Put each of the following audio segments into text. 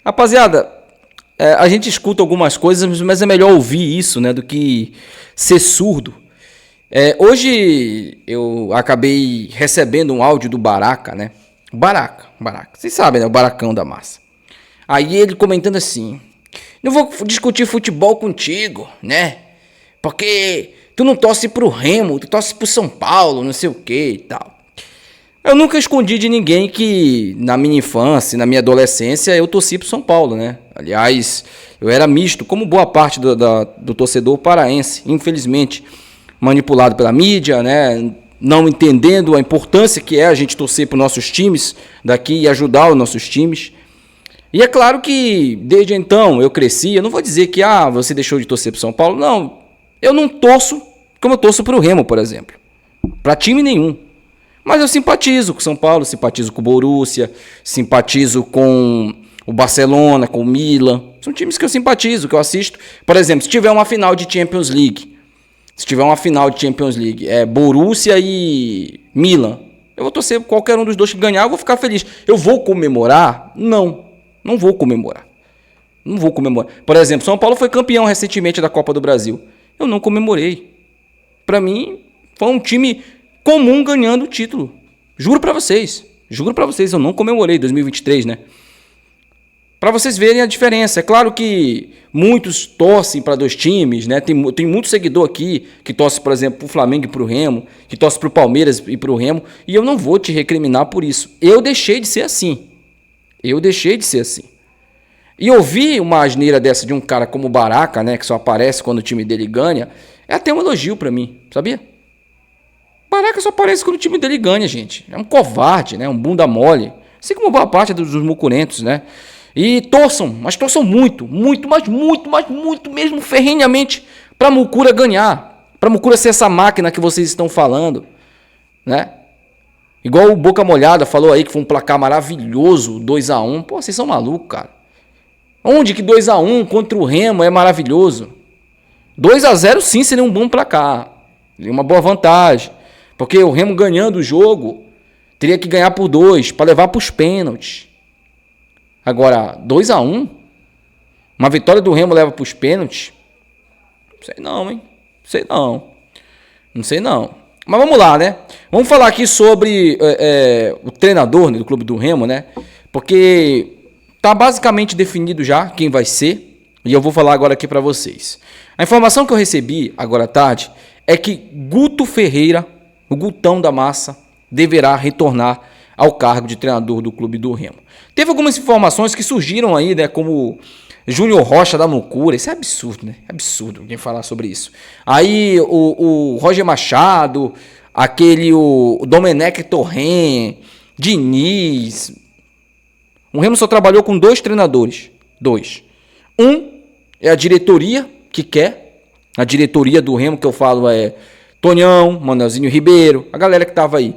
Rapaziada, a gente escuta algumas coisas, mas é melhor ouvir isso, né, do que ser surdo. Hoje eu acabei recebendo um áudio do Baraca, né? Baraca. Vocês sabem, né? O Baracão da massa. Aí ele comentando assim: não vou discutir futebol contigo, né? Porque tu não torce pro Remo, tu torce pro São Paulo, não sei o que e tal. Eu nunca escondi de ninguém que na minha infância, na minha adolescência, eu torci pro São Paulo, né? Aliás, eu era misto, como boa parte do torcedor paraense, infelizmente, manipulado pela mídia, né? Não entendendo a importância que é a gente torcer para os nossos times daqui e ajudar os nossos times. E é claro que desde então eu cresci, eu não vou dizer que você deixou de torcer para São Paulo, não. Eu não torço como eu torço para o Remo, por exemplo. Para time nenhum. Mas eu simpatizo com São Paulo, simpatizo com o Borussia, simpatizo com o Barcelona, com o Milan. São times que eu simpatizo, que eu assisto. Por exemplo, se tiver uma final de Champions League, Borussia e Milan, eu vou torcer qualquer um dos dois que ganhar, eu vou ficar feliz. Eu vou comemorar? Não vou comemorar. Por exemplo, São Paulo foi campeão recentemente da Copa do Brasil. Eu não comemorei. Para mim, foi um time comum ganhando o título. Juro pra vocês, eu não comemorei 2023, né? Para vocês verem a diferença. É claro que muitos torcem para dois times, né? Tem muito seguidor aqui que torce, por exemplo, para o Flamengo e para o Remo, que torce para o Palmeiras e para o Remo, e eu não vou te recriminar por isso. Eu deixei de ser assim. E ouvir uma asneira dessa de um cara como o Baraca, né, que só aparece quando o time dele ganha, é até um elogio para mim, sabia? Baraca só aparece quando o time dele ganha, gente. É um covarde, né? Um bunda mole. Assim como boa parte dos mucurentos, né? E torçam muito mesmo ferrenhamente para a Mucura ganhar, para a Mucura ser essa máquina que vocês estão falando, né? Igual o Boca Molhada falou aí que foi um placar maravilhoso, 2-1. Pô, vocês são malucos, cara. Onde que 2-1 contra o Remo é maravilhoso? 2-0 sim seria um bom placar, seria uma boa vantagem, porque o Remo ganhando o jogo teria que ganhar por 2 para levar para os pênaltis. Agora, 2-1, uma vitória do Remo leva para os pênaltis? Sei não, hein? Não sei não. Mas vamos lá, né? Vamos falar aqui sobre o treinador, né, do clube do Remo, né? Porque tá basicamente definido já quem vai ser. E eu vou falar agora aqui para vocês. A informação que eu recebi agora à tarde é que Guto Ferreira, o Gutão da Massa, deverá retornar ao cargo de treinador do clube do Remo. Teve algumas informações que surgiram aí, né, como Júnior Rocha da Mucura. Isso é absurdo, né? É absurdo alguém falar sobre isso. Aí o Roger Machado, o Domenech Torren, Diniz. O Remo só trabalhou com 2 treinadores. 2. Um é a diretoria que quer. A diretoria do Remo que eu falo é Tonhão, Manuelzinho Ribeiro, a galera que estava aí.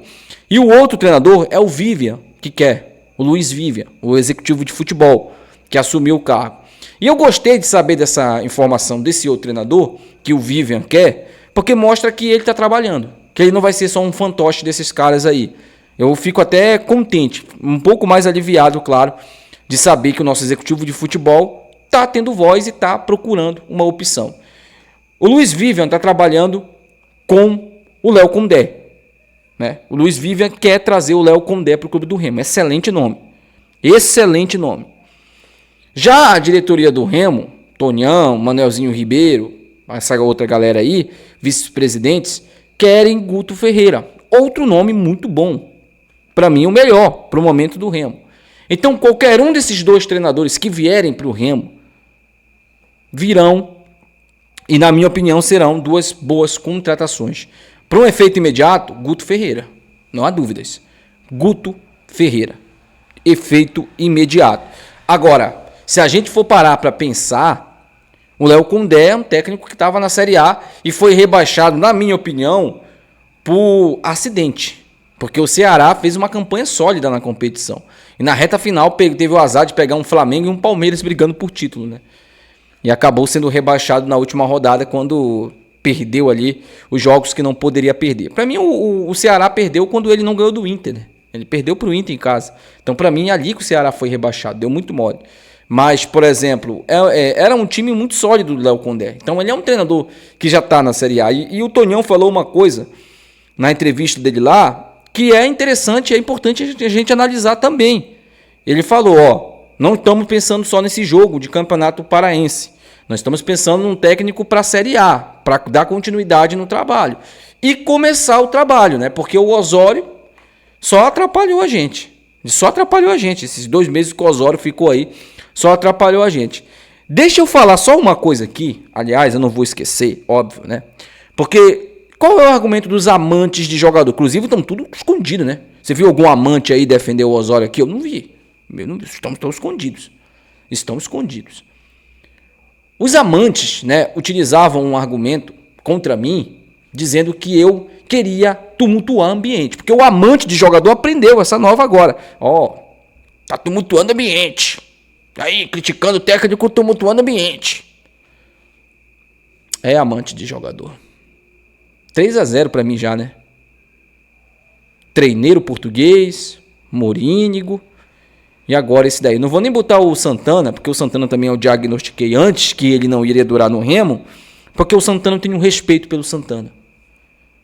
E o outro treinador é o Vivian, que quer. O Luiz Vivian, o executivo de futebol, que assumiu o cargo. E eu gostei de saber dessa informação desse outro treinador, que o Vivian quer, porque mostra que ele está trabalhando. Que ele não vai ser só um fantoche desses caras aí. Eu fico até contente, um pouco mais aliviado, claro, de saber que o nosso executivo de futebol está tendo voz e está procurando uma opção. O Luiz Vivian está trabalhando com o Léo Condé. Né? O Luiz Vivian quer trazer o Léo Condé para o clube do Remo. Excelente nome. Já a diretoria do Remo, Tonhão, Manuelzinho Ribeiro, essa outra galera aí, vice-presidentes, querem Guto Ferreira. Outro nome muito bom. Para mim, o melhor para o momento do Remo. Então, qualquer um desses 2 treinadores que vierem para o Remo virão, e na minha opinião, serão 2 boas contratações. Para um efeito imediato, Guto Ferreira. Não há dúvidas. Guto Ferreira. Efeito imediato. Agora, se a gente for parar para pensar, o Léo Condé é um técnico que estava na Série A e foi rebaixado, na minha opinião, por acidente. Porque o Ceará fez uma campanha sólida na competição. E na reta final teve o azar de pegar um Flamengo e um Palmeiras brigando por título, né? E acabou sendo rebaixado na última rodada quando perdeu ali os jogos que não poderia perder. Para mim, o Ceará perdeu quando ele não ganhou do Inter, né? Ele perdeu para o Inter em casa. Então, para mim, ali que o Ceará foi rebaixado. Deu muito mole. Mas, por exemplo, era um time muito sólido do Léo Condé. Então, ele é um treinador que já está na Série A. E o Tonhão falou uma coisa na entrevista dele lá que é interessante e é importante a gente analisar também. Ele falou, não estamos pensando só nesse jogo de Campeonato Paraense. Nós estamos pensando num técnico para a Série A, para dar continuidade no trabalho. E começar o trabalho, né? Porque o Osório só atrapalhou a gente. Esses 2 meses que o Osório ficou aí, só atrapalhou a gente. Deixa eu falar só uma coisa aqui. Aliás, eu não vou esquecer, óbvio, né? Porque qual é o argumento dos amantes de jogador? Inclusive, estão tudo escondido, né? Você viu algum amante aí defender o Osório aqui? Eu não vi. Estão escondidos. Estão escondidos. Os amantes, né, utilizavam um argumento contra mim, dizendo que eu queria tumultuar o ambiente. Porque o amante de jogador aprendeu essa nova agora. Tá tumultuando o ambiente. Aí, criticando o técnico, tumultuando o ambiente. É amante de jogador. 3-0 pra mim já, né? Treineiro português, Morínigo. E agora esse daí. Não vou nem botar o Santana, porque o Santana também eu diagnostiquei antes que ele não iria durar no Remo. Porque o Santana tem um respeito pelo Santana.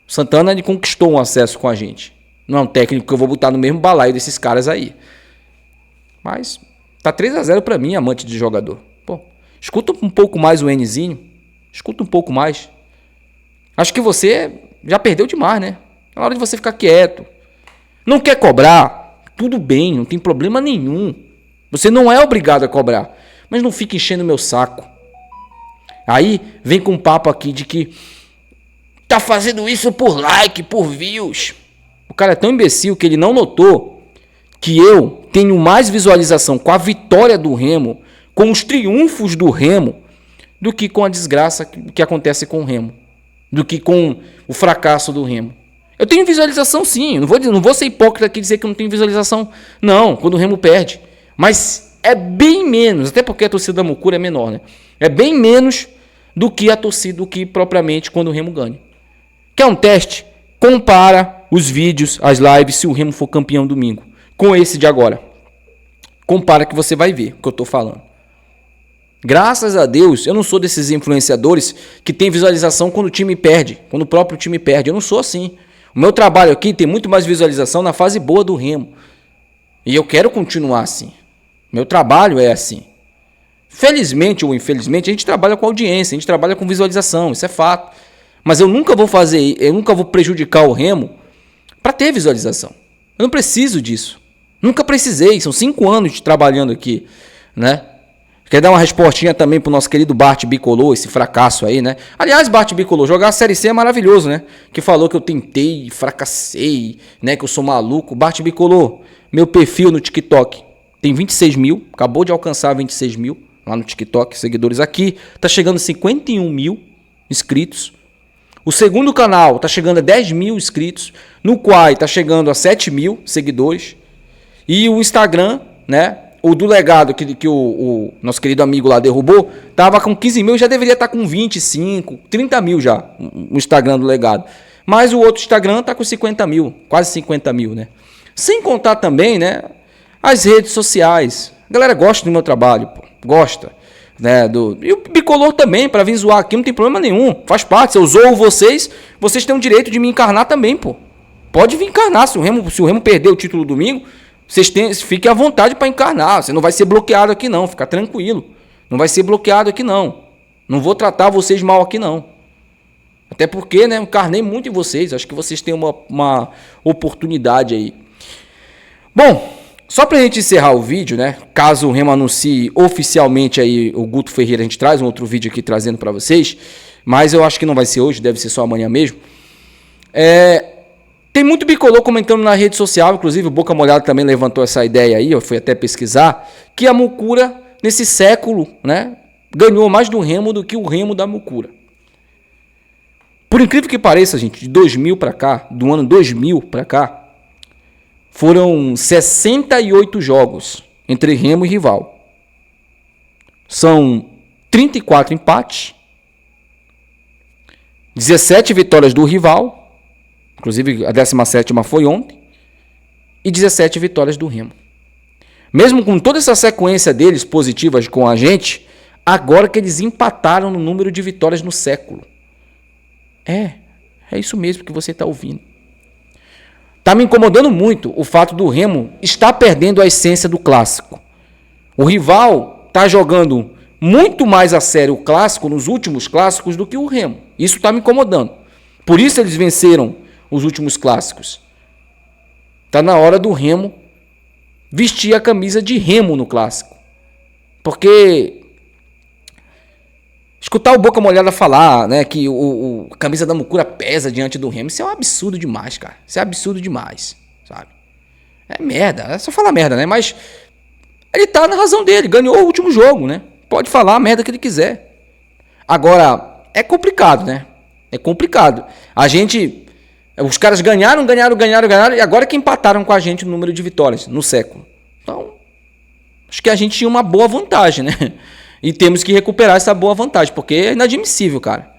O Santana ele conquistou um acesso com a gente. Não é um técnico que eu vou botar no mesmo balaio desses caras aí. Mas tá 3-0 pra mim, amante de jogador. Pô, escuta um pouco mais o Nzinho. Escuta um pouco mais. Acho que você já perdeu demais, né? É hora de você ficar quieto. Não quer cobrar? Tudo bem, não tem problema nenhum. Você não é obrigado a cobrar. Mas não fique enchendo meu saco. Aí vem com um papo aqui de que tá fazendo isso por like, por views. O cara é tão imbecil que ele não notou que eu tenho mais visualização com a vitória do Remo, com os triunfos do Remo, do que com a desgraça que acontece com o Remo, do que com o fracasso do Remo. Eu tenho visualização sim, não vou ser hipócrita aqui e dizer que eu não tenho visualização. Não, quando o Remo perde. Mas é bem menos, até porque a torcida da Mucura é menor, né? É bem menos do que a torcida, do que propriamente quando o Remo ganha. Quer um teste? Compara os vídeos, as lives, se o Remo for campeão domingo, com esse de agora. Compara que você vai ver o que eu estou falando. Graças a Deus, eu não sou desses influenciadores que tem visualização quando o time perde, quando o próprio time perde. Eu não sou assim. O meu trabalho aqui tem muito mais visualização na fase boa do Remo. E eu quero continuar assim. Meu trabalho é assim. Felizmente ou infelizmente, a gente trabalha com audiência, a gente trabalha com visualização, isso é fato. Mas eu nunca vou prejudicar o Remo para ter visualização. Eu não preciso disso. Nunca precisei, são 5 anos de trabalhando aqui, né? Quer dar uma respostinha também pro nosso querido Bart Bicolor, esse fracasso aí, né? Aliás, Bart Bicolor, jogar a Série C é maravilhoso, né? Que falou que eu tentei, fracassei, né? Que eu sou maluco. Bart Bicolor, meu perfil no TikTok tem 26 mil, acabou de alcançar 26 mil lá no TikTok, seguidores aqui. Tá chegando a 51 mil inscritos. O segundo canal tá chegando a 10 mil inscritos. No Quai tá chegando a 7 mil seguidores. E o Instagram, né? O do legado que o nosso querido amigo lá derrubou, tava com 15 mil, já deveria estar com 25, 30 mil já, o Instagram do legado. Mas o outro Instagram tá com 50 mil, quase 50 mil, né? Sem contar também, né, as redes sociais. A galera gosta do meu trabalho, pô, gosta. Né, e o Bicolor também, para vir zoar aqui, não tem problema nenhum, faz parte. Se eu zoo vocês têm o direito de me encarnar também, pô. Pode vir encarnar, se o Remo perder o título domingo, fiquem à vontade para encarnar. Você não vai ser bloqueado aqui não, fica tranquilo. Não vai ser bloqueado aqui não. Não vou tratar vocês mal aqui não. Até porque, né, eu encarnei muito em vocês. Acho que vocês têm uma oportunidade aí. Bom, só pra gente encerrar o vídeo, né, caso o Remo anuncie oficialmente aí o Guto Ferreira, a gente traz um outro vídeo aqui trazendo para vocês. Mas eu acho que não vai ser hoje, deve ser só amanhã mesmo. Tem muito bicolor comentando na rede social, inclusive o Boca Molhada também levantou essa ideia aí, eu fui até pesquisar, que a Mucura, nesse século, né, ganhou mais do Remo do que o Remo da Mucura. Por incrível que pareça, gente, de 2000 para cá, do ano 2000 para cá, foram 68 jogos entre Remo e rival. São 34 empates, 17 vitórias do rival, inclusive a 17ª foi ontem. e 17 vitórias do Remo. Mesmo com toda essa sequência deles positivas com a gente, agora que eles empataram no número de vitórias no século. É isso mesmo que você está ouvindo. Tá me incomodando muito o fato do Remo estar perdendo a essência do clássico. O rival está jogando muito mais a sério o clássico nos últimos clássicos do que o Remo. Isso está me incomodando. Por isso eles venceram os últimos clássicos. Tá na hora do Remo vestir a camisa de Remo no clássico. Porque escutar o Boca Molhada falar, né, que a camisa da Mucura pesa diante do Remo, isso é um absurdo demais, cara. Isso é absurdo demais, sabe? É merda, é só falar merda, né? Mas ele tá na razão dele, ganhou o último jogo, né? Pode falar a merda que ele quiser. Agora, é complicado, né? É complicado. Os caras ganharam, e agora que empataram com a gente no número de vitórias no século. Então, acho que a gente tinha uma boa vantagem, né? E temos que recuperar essa boa vantagem, porque é inadmissível, cara.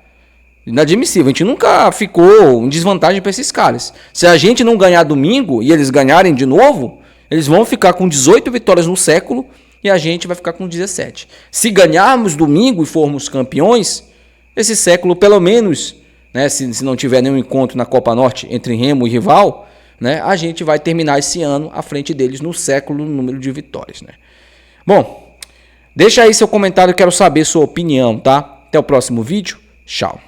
Inadmissível. A gente nunca ficou em desvantagem para esses caras. Se a gente não ganhar domingo e eles ganharem de novo, eles vão ficar com 18 vitórias no século e a gente vai ficar com 17. Se ganharmos domingo e formos campeões, esse século pelo menos, né, se não tiver nenhum encontro na Copa Norte entre Remo e rival, né, a gente vai terminar esse ano à frente deles no século no número de vitórias, né? Bom, deixa aí seu comentário, quero saber sua opinião, tá? Até o próximo vídeo. Tchau.